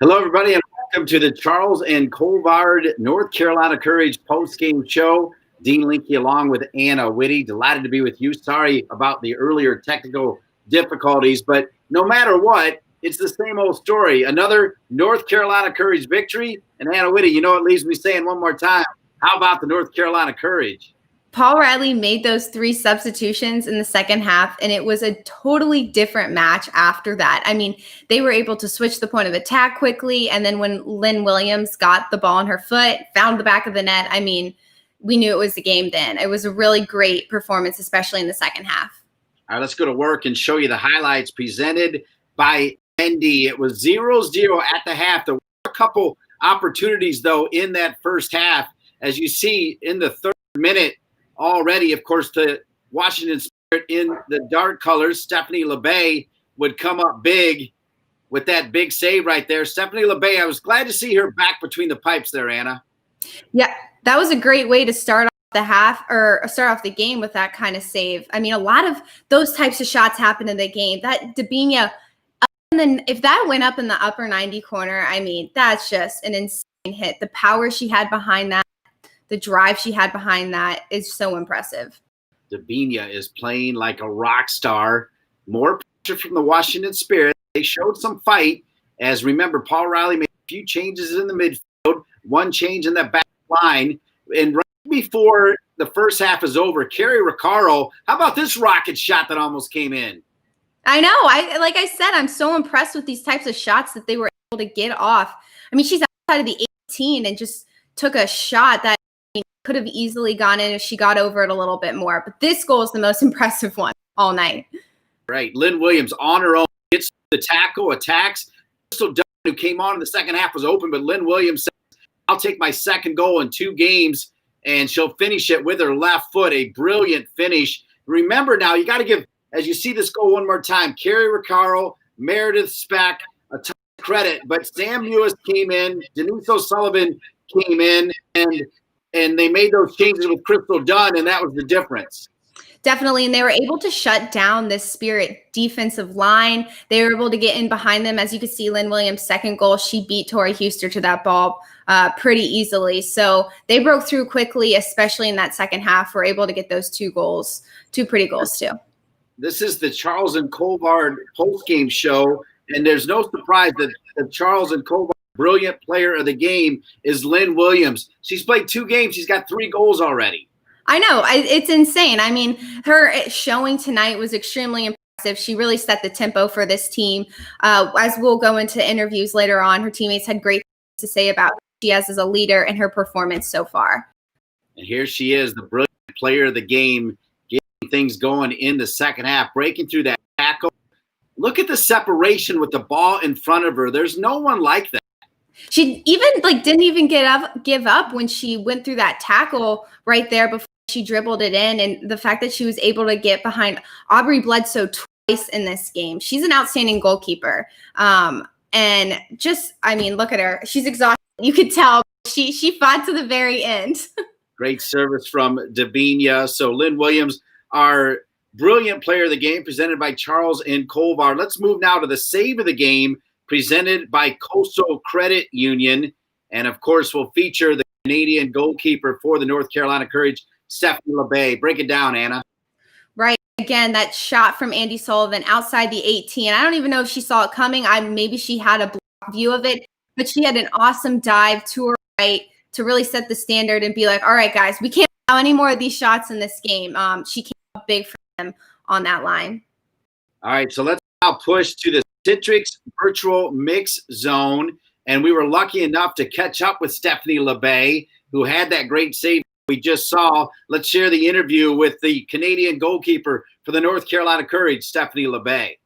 Hello, everybody, and welcome to the Charles and Colvard North Carolina Courage post-game show. Dean Linke along with Anna Whitty. Delighted to be with you. Sorry about the earlier technical difficulties, but no matter what, it's the same old story. Another North Carolina Courage victory. And Anna Whitty, you know, it leaves me saying one more time, how about the North Carolina Courage? Paul Riley made those 3 substitutions in the second half, and it was a totally different match after that. I mean, they were able to switch the point of attack quickly, and then when Lynn Williams got the ball on her foot, found the back of the net, I mean, we knew it was the game then. It was a really great performance, especially in the second half. All right, let's go to work and show you the highlights presented by ND. It was 0-0 at the half. There were a couple opportunities, though, in that first half. As you see in the third minute, already, of course, the Washington Spirit in the dark colors, Stephanie LeBay, would come up big with that big save right there. Stephanie LeBay, I was glad to see her back between the pipes there, Anna. Yeah, that was a great way to start off the half or start off the game with that kind of save. I mean, a lot of those types of shots happen in the game. That Dabinia, and then if that went up in the upper 90 corner, I mean, that's just an insane hit. The power she had behind that, the drive she had behind that is so impressive. Dabinia is playing like a rock star. More pressure from the Washington Spirit. They showed some fight. As remember, Paul Riley made a few changes in the midfield, one change in the back line. And right before the first half is over, Carrie Riccaro, how about this rocket shot that almost came in? I know. Like I said, I'm so impressed with these types of shots that they were able to get off. I mean, she's outside of the 18 and just took a shot that could have easily gone in if she got over it a little bit more. But this goal is the most impressive one all night. Right. Lynn Williams on her own gets the tackle, attacks. Crystal Dunn, who came on in the second half, was open, but Lynn Williams said, I'll take my second goal in 2 games, and she'll finish it with her left foot. A brilliant finish. Remember now, you got to give, as you see this goal one more time, Carrie Riccaro, Meredith Speck, a ton of credit. But Sam Lewis came in, Denise O'Sullivan came in, and they made those changes with Crystal Dunn, and that was the difference. Definitely, and they were able to shut down this Spirit defensive line. They were able to get in behind them. As you can see, Lynn Williams' second goal, she beat Tori Huster to that ball pretty easily. So they broke through quickly, especially in that second half. Were able to get those 2 goals, 2 pretty goals too. This is the Charles and Colvard postgame show, and there's no surprise that the Charles and Colvard brilliant player of the game is Lynn Williams. She's played 2 games. She's got 3 goals already. I know. It's insane. I mean, her showing tonight was extremely impressive. She really set the tempo for this team. As we'll go into interviews later on, her teammates had great things to say about who she is as a leader and her performance so far. And here she is, the brilliant player of the game, getting things going in the second half, breaking through that tackle. Look at the separation with the ball in front of her. There's no one like that. She even didn't even give up when she went through that tackle right there before she dribbled it in, and the fact that she was able to get behind Aubrey Bledsoe twice in this game. She's an outstanding goalkeeper. And just, I mean, look at her. She's exhausted. You could tell she fought to the very end. Great service from Dabinia. So Lynn Williams, our brilliant player of the game, presented by Charles and Colvard. Let's move now to the save of the game, presented by Coastal Credit Union. And, of course, we'll feature the Canadian goalkeeper for the North Carolina Courage, Stephanie LeBay. Break it down, Anna. Right. Again, that shot from Andy Sullivan outside the 18. I don't even know if she saw it coming. Maybe she had a block view of it, but she had an awesome dive to her right to really set the standard and be like, all right, guys, we can't allow any more of these shots in this game. She came up big for them on that line. All right, so let's now push to the Citrix Virtual Mix Zone. And we were lucky enough to catch up with Stephanie LeBay, who had that great save we just saw. Let's share the interview with the Canadian goalkeeper for the North Carolina Courage, Stephanie LeBay.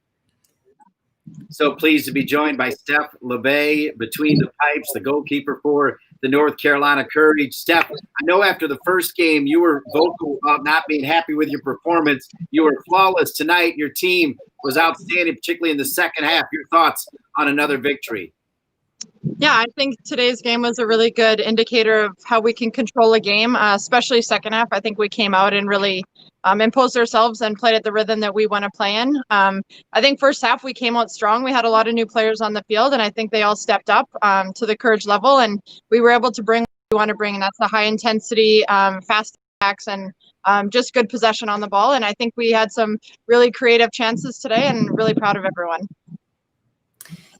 So pleased to be joined by Steph LeBay, between the pipes, the goalkeeper for the North Carolina Courage. Steph, I know after the first game you were vocal about not being happy with your performance. You were flawless tonight. Your team was outstanding, particularly in the second half. Your thoughts on another victory? Yeah, I think today's game was a really good indicator of how we can control a game, especially second half. I think we came out and really imposed ourselves and played at the rhythm that we want to play in. I think first half we came out strong. We had a lot of new players on the field, and I think they all stepped up to the courage level, and we were able to bring what we want to bring, and that's the high intensity, fast attacks, and just good possession on the ball. And I think we had some really creative chances today, and really proud of everyone.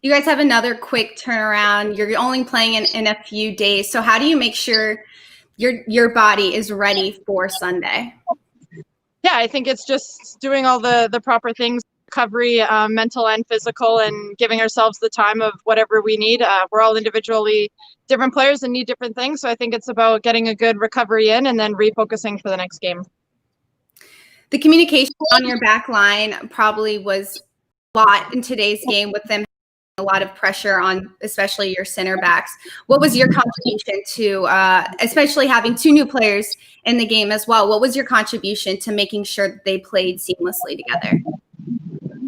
You guys have another quick turnaround. You're only playing in a few days. So how do you make sure your body is ready for Sunday? Yeah, I think it's just doing all the proper things, recovery, mental and physical, and giving ourselves the time of whatever we need. We're all individually different players and need different things. So I think it's about getting a good recovery in and then refocusing for the next game. The communication on your back line probably was a lot in today's game with them a lot of pressure on especially your center backs. What was your contribution to especially having two new players in the game as well? What was your contribution to making sure that they played seamlessly together?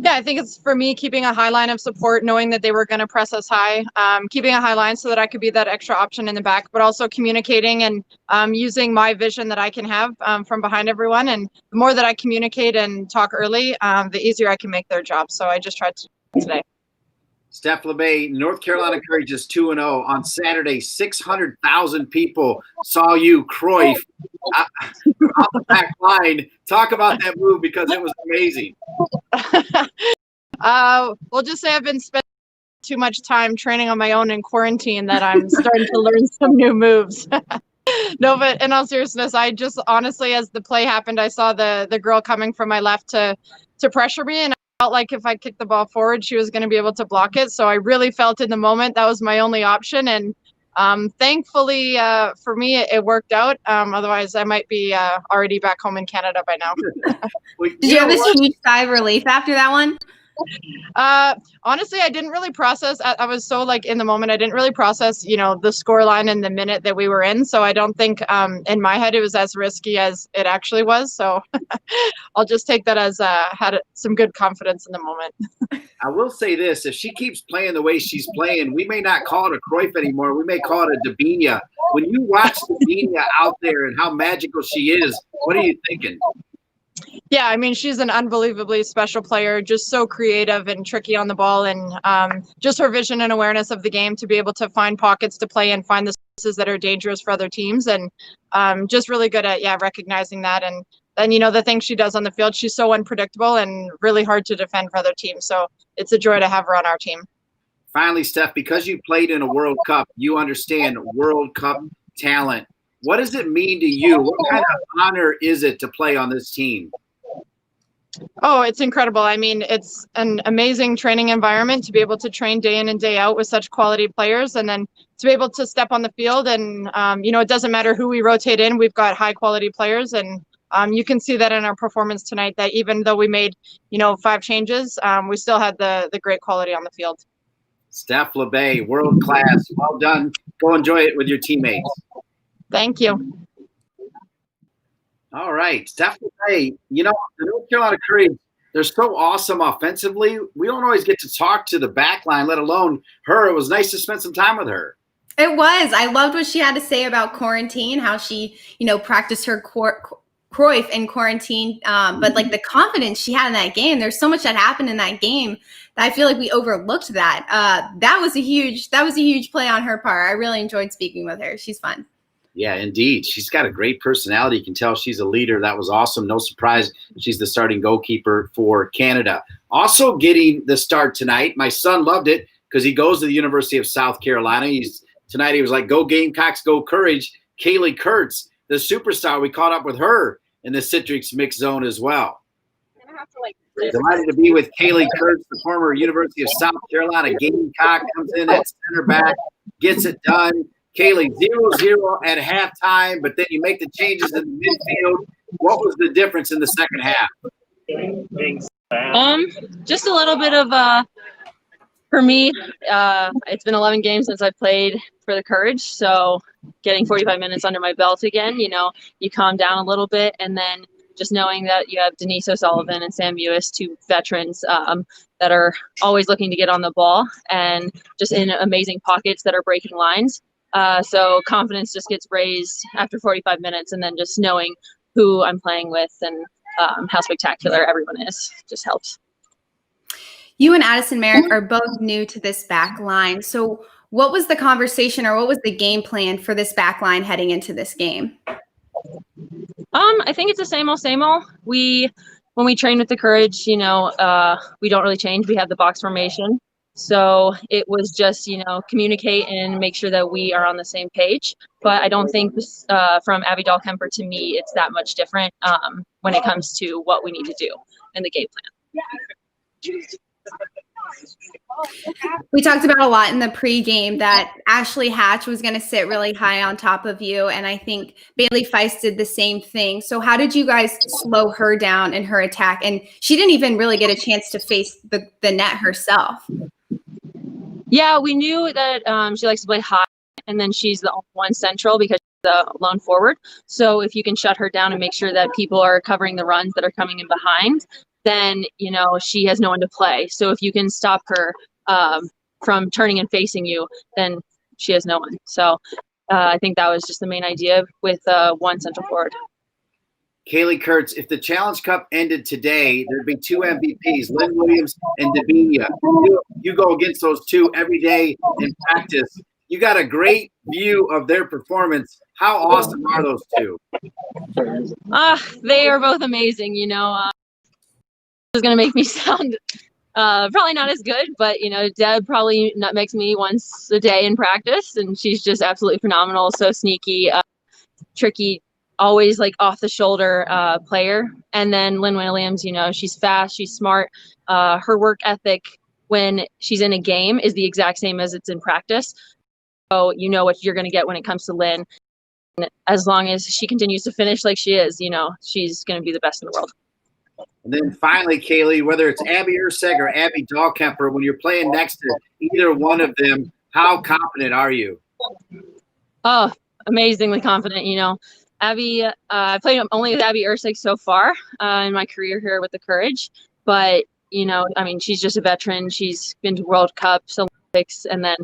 Yeah, I think it's for me keeping a high line of support, knowing that they were going to press us high, keeping a high line so that I could be that extra option in the back, but also communicating and using my vision that I can have from behind everyone. And the more that I communicate and talk early, the easier I can make their job. So I just tried to today. Steph LeBay, North Carolina Courage is 2-0. On Saturday, 600,000 people saw you, Cruyff, on the back line. Talk about that move because it was amazing. We'll just say I've been spending too much time training on my own in quarantine that I'm starting to learn some new moves. No, but in all seriousness, I just honestly, as the play happened, I saw the girl coming from my left to pressure me, and I felt like if I kicked the ball forward, she was going to be able to block it. So I really felt in the moment that was my only option, and thankfully for me, it worked out. Otherwise, I might be already back home in Canada by now. Did you have this huge sigh of relief after that one? Honestly, I didn't really process. I was so like in the moment. I didn't really process, the score line and the minute that we were in. So I don't think in my head it was as risky as it actually was. So I'll just take that as had some good confidence in the moment. I will say this: if she keeps playing the way she's playing, we may not call it a Cruyff anymore. We may call it a Dabinia. When you watch Dabinia out there and how magical she is, what are you thinking? Yeah, I mean, she's an unbelievably special player, just so creative and tricky on the ball, and just her vision and awareness of the game to be able to find pockets to play and find the spaces that are dangerous for other teams, and just really good at recognizing that. And then the things she does on the field, she's so unpredictable and really hard to defend for other teams. So it's a joy to have her on our team. Finally, Steph, because you played in a World Cup, you understand World Cup talent. What does it mean to you? What kind of honor is it to play on this team? Oh, it's incredible. I mean, it's an amazing training environment to be able to train day in and day out with such quality players, and then to be able to step on the field and, it doesn't matter who we rotate in, we've got high quality players, and you can see that in our performance tonight, that even though we made, 5 changes, we still had the great quality on the field. Steph LeBay, world class. Well done. Go enjoy it with your teammates. Thank you. All right. Steph LeBay, the North Carolina Courage, they're so awesome offensively. We don't always get to talk to the back line, let alone her. It was nice to spend some time with her. It was. I loved what she had to say about quarantine, how she, practiced her Cruyff in quarantine. But like the confidence she had in that game, there's so much that happened in that game that I feel like we overlooked that. That was a huge play on her part. I really enjoyed speaking with her. She's fun. Yeah, indeed. She's got a great personality. You can tell she's a leader. That was awesome. No surprise she's the starting goalkeeper for Canada. Also getting the start tonight. My son loved it because he goes to the University of South Carolina. Tonight he was like, go Gamecocks, go Courage. Kaylee Kurtz, the superstar. We caught up with her in the Citrix mix zone as well. Delighted to be with Kaylee Kurtz, the former University of South Carolina Gamecock. Comes in at center back, gets it done. Kaylee, 0-0 at halftime, but then you make the changes in the midfield. What was the difference in the second half? Just a little bit of for me, it's been 11 games since I played for the Courage, so getting 45 minutes under my belt again, you calm down a little bit, and then just knowing that you have Denise O'Sullivan and Sam Mewis, two veterans that are always looking to get on the ball and just in amazing pockets that are breaking lines. So confidence just gets raised after 45 minutes, and then just knowing who I'm playing with and how spectacular everyone is just helps. You and Addison Merrick are both new to this back line. So what was the conversation or what was the game plan for this back line heading into this game? I think it's the same old, same old. When we train with the Courage, we don't really change. We have the box formation. So it was just, communicate and make sure that we are on the same page. But I don't think from Abby Dahlkemper to me, it's that much different when it comes to what we need to do in the game plan. We talked about a lot in the pregame that Ashley Hatch was going to sit really high on top of you, and I think Bailey Feist did the same thing. So how did you guys slow her down in her attack? And she didn't even really get a chance to face the net herself. Yeah, we knew that she likes to play high, and then she's the only one central because she's the lone forward. So if you can shut her down and make sure that people are covering the runs that are coming in behind, then, she has no one to play. So if you can stop her from turning and facing you, then she has no one. So I think that was just the main idea with one central forward. Kaylee Kurtz, if the Challenge Cup ended today, there'd be two MVPs, Lynn Williams and Davinia. You go against those two every day in practice. You got a great view of their performance. How awesome are those two? They are both amazing, It's going to make me sound probably not as good, but, Deb probably makes me once a day in practice, and she's just absolutely phenomenal, so sneaky, tricky, always like off the shoulder player. And then Lynn Williams, she's fast, she's smart. Her work ethic when she's in a game is the exact same as it's in practice. So you know what you're going to get when it comes to Lynn. And as long as she continues to finish like she is, she's going to be the best in the world. And then finally, Kaylee, whether it's Abby Urseg or Abby Dahlkemper, when you're playing next to either one of them, how confident are you? Oh, amazingly confident. Abby, I played only with Abby Urseg so far in my career here with the Courage. But, she's just a veteran. She's been to World Cups, Olympics, and then,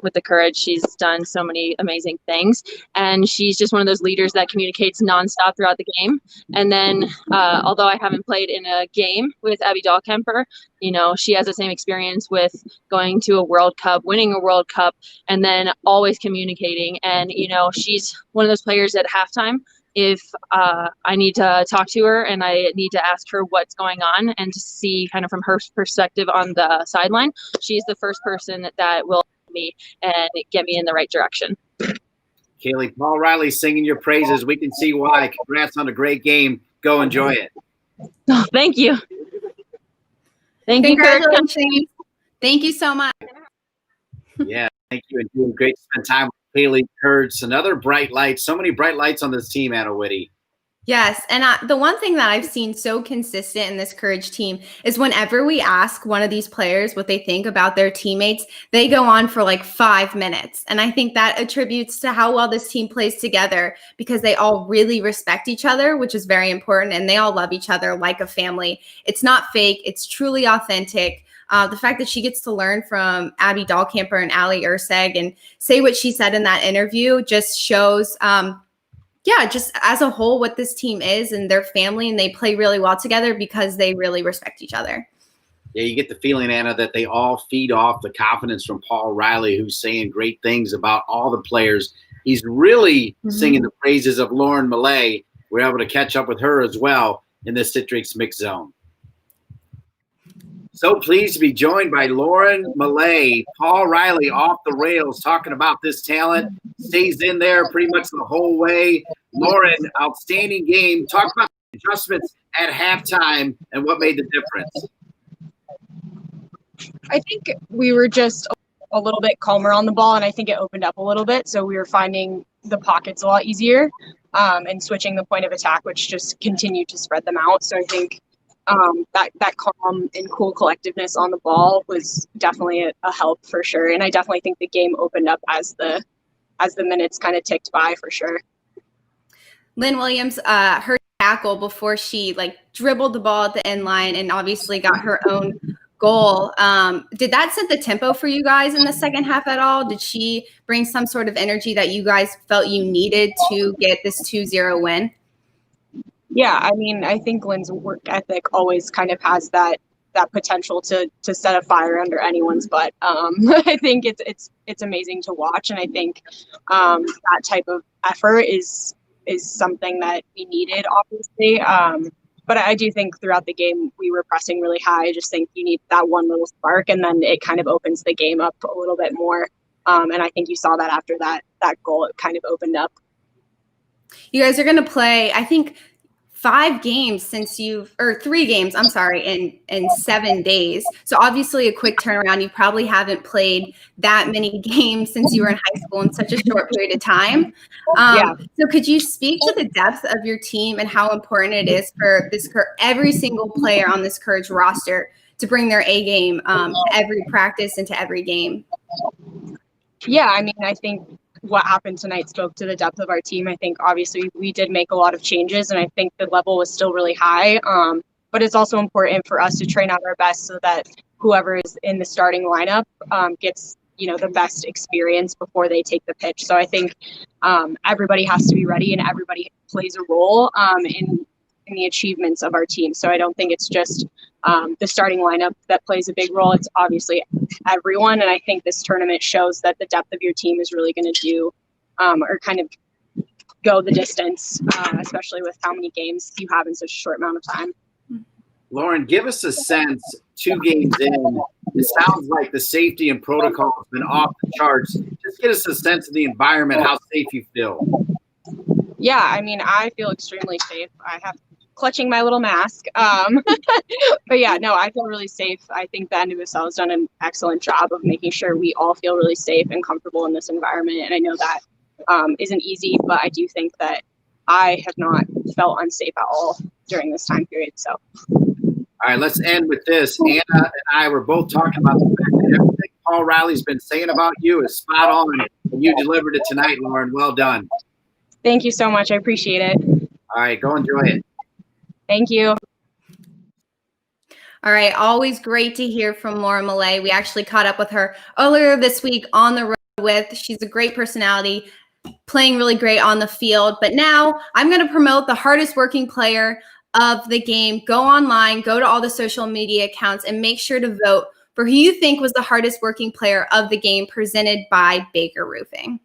with the Courage, she's done so many amazing things. And she's just one of those leaders that communicates nonstop throughout the game. And then, although I haven't played in a game with Abby Dahlkemper, she has the same experience with going to a World Cup, winning a World Cup, and then always communicating. And, she's one of those players at halftime. If I need to talk to her and I need to ask her what's going on and to see kind of from her perspective on the sideline, she's the first person that will me and get me in the right direction. Kaylee, Paul Riley singing your praises. We can see why. Congrats on a great game. Go enjoy it. Oh, thank you. Thank you, Kurt. Thank you so much. Yeah, thank you. And doing great to spend time with Kaylee Kurtz. Another bright light. So many bright lights on this team, Anna Whitty. Yes. And the one thing that I've seen so consistent in this Courage team is whenever we ask one of these players what they think about their teammates, they go on for like 5 minutes. And I think that attributes to how well this team plays together because they all really respect each other, which is very important. And they all love each other like a family. It's not fake. It's truly authentic. The fact that she gets to learn from Abby Dahlkemper and Allie Urseg and say what she said in that interview just shows just as a whole what this team is and their family, and they play really well together because they really respect each other. Yeah, you get the feeling, Anna, that they all feed off the confidence from Paul Riley, who's saying great things about all the players. He's really singing the praises of Lauren Millay. We're able to catch up with her as well in the Citrix Mix Zone. So pleased to be joined by Lauren Millay. Paul Riley off the rails talking about this talent. Stays in there pretty much the whole way. Lauren, outstanding game. Talk about the adjustments at halftime and what made the difference. I think we were just a little bit calmer on the ball, and I think it opened up a little bit. So we were finding the pockets a lot easier and switching the point of attack, which just continued to spread them out. So I think that calm and cool collectiveness on the ball was definitely a help for sure. And I definitely think the game opened up as the minutes kind of ticked by for sure. Lynn Williams, her tackle before she like dribbled the ball at the end line and obviously got her own goal. Did that set the tempo for you guys in the second half at all? Did she bring some sort of energy that you guys felt you needed to get this 2-0 win? Yeah, I mean, I think Lynn's work ethic always kind of has that potential to set a fire under anyone's butt. I think it's amazing to watch, and I think that type of effort is something that we needed, obviously. But I do think throughout the game we were pressing really high. I just think you need that one little spark, and then it kind of opens the game up a little bit more. And I think you saw that after that goal, it kind of opened up. You guys are going to play, I think, 3 games, I'm sorry, in 7 days. So obviously a quick turnaround. You probably haven't played that many games since you were in high school in such a short period of time. So could you speak to the depth of your team and how important it is for every single player on this Courage roster to bring their A game to every practice and to every game? Yeah, I mean, I think what happened tonight spoke to the depth of our team. I think obviously we did make a lot of changes, and I think the level was still really high. But it's also important for us to train out our best so that whoever is in the starting lineup gets, the best experience before they take the pitch. So I think everybody has to be ready, and everybody plays a role in the achievements of our team. So I don't think it's just the starting lineup that plays a big role. It's obviously everyone. And I think this tournament shows that the depth of your team is really going to do or kind of go the distance, especially with how many games you have in such a short amount of time. Lauren, give us a sense, 2 games in, it sounds like the safety and protocol has been off the charts. Just get us a sense of the environment, how safe you feel. Yeah, I mean, I feel extremely safe. I have clutching my little mask. But yeah, no, I feel really safe. I think the NWSL has done an excellent job of making sure we all feel really safe and comfortable in this environment. And I know that isn't easy, but I do think that I have not felt unsafe at all during this time period. So. All right, let's end with this. Anna and I were both talking about the fact that everything Paul Riley's been saying about you is spot on, and you delivered it tonight, Lauren. Well done. Thank you so much. I appreciate it. All right, go enjoy it. Thank you. All right, always great to hear from Laura Millay. We actually caught up with her earlier this week on the road with. She's a great personality, playing really great on the field. But now I'm going to promote the hardest working player of the game. Go online, go to all the social media accounts, and make sure to vote for who you think was the hardest working player of the game, presented by Baker Roofing.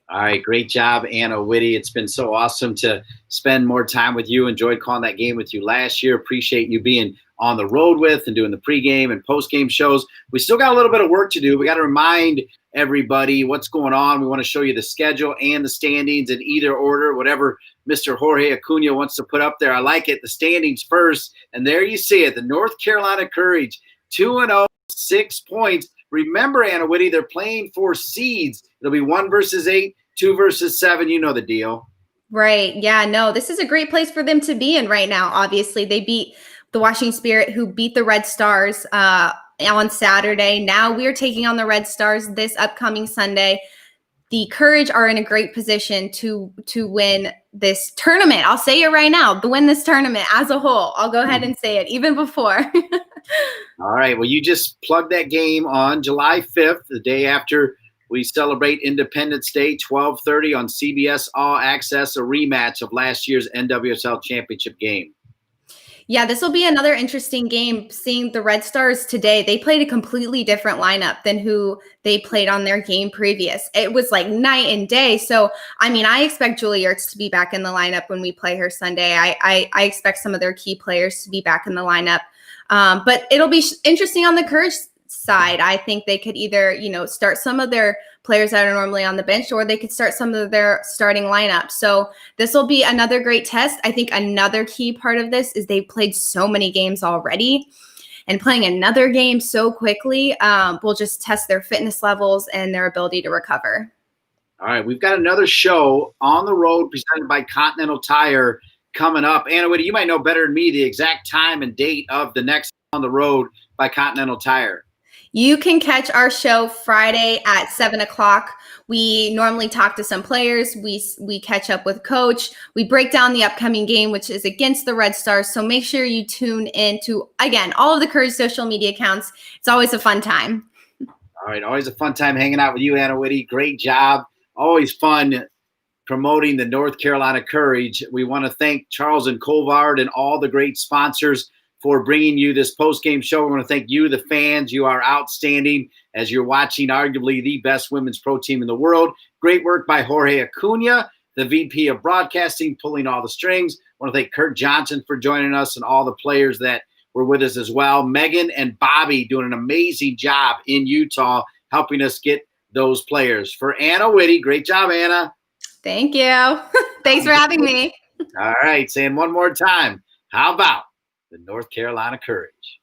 All right, great job, Anna Whitty. It's been so awesome to spend more time with you. Enjoyed calling that game with you last year. Appreciate you being on the road with and doing the pregame and postgame shows. We still got a little bit of work to do. We got to remind everybody what's going on. We want to show you the schedule and the standings in either order, whatever Mr. Jorge Acuna wants to put up there. I like it. The standings first, and there you see it. The North Carolina Courage, 2-0, 6 points. Remember, Anna Whitty, they're playing for seeds. It'll be 1 versus 8, 2 versus 7. You know the deal. Right. Yeah, no, this is a great place for them to be in right now. Obviously, they beat the Washington Spirit, who beat the Red Stars on Saturday. Now we're taking on the Red Stars this upcoming Sunday. The Courage are in a great position to win this tournament. I'll say it right now, to win this tournament as a whole. I'll go ahead and say it even before. All right. Well, you just plugged that game on July 5th, the day after we celebrate Independence Day, 12:30 on CBS All Access, a rematch of last year's NWSL Championship game. Yeah, this will be another interesting game. Seeing the Red Stars today, they played a completely different lineup than who they played on their game previous. It was like night and day. So, I mean, I expect Julie Ertz to be back in the lineup when we play her Sunday. I expect some of their key players to be back in the lineup. But it'll be interesting on the Courage side. I think they could either, start some of their players that are normally on the bench, or they could start some of their starting lineup. So this will be another great test. I think another key part of this is they've played so many games already, and playing another game so quickly will just test their fitness levels and their ability to recover. All right. We've got another show on the road presented by Continental Tire coming up. Anna Whitty, you might know better than me the exact time and date of the next on the road by Continental Tire. You can catch our show Friday at 7:00. We normally talk to some players. We catch up with coach. We break down the upcoming game, which is against the Red Stars. So make sure you tune in to, again, all of the Courage social media accounts. It's always a fun time. All right. Always a fun time hanging out with you, Anna Whitty. Great job. Always fun promoting the North Carolina Courage. We want to thank Charles and Colvard and all the great sponsors for bringing you this post-game show. We want to thank you, the fans. You are outstanding as you're watching arguably the best women's pro team in the world. Great work by Jorge Acuna, the VP of Broadcasting, pulling all the strings. I want to thank Kurt Johnson for joining us and all the players that were with us as well. Megan and Bobby doing an amazing job in Utah, helping us get those players. For Anna Whitty, great job, Anna. Thank you. Thanks for having me. All right, saying one more time, how about the North Carolina Courage?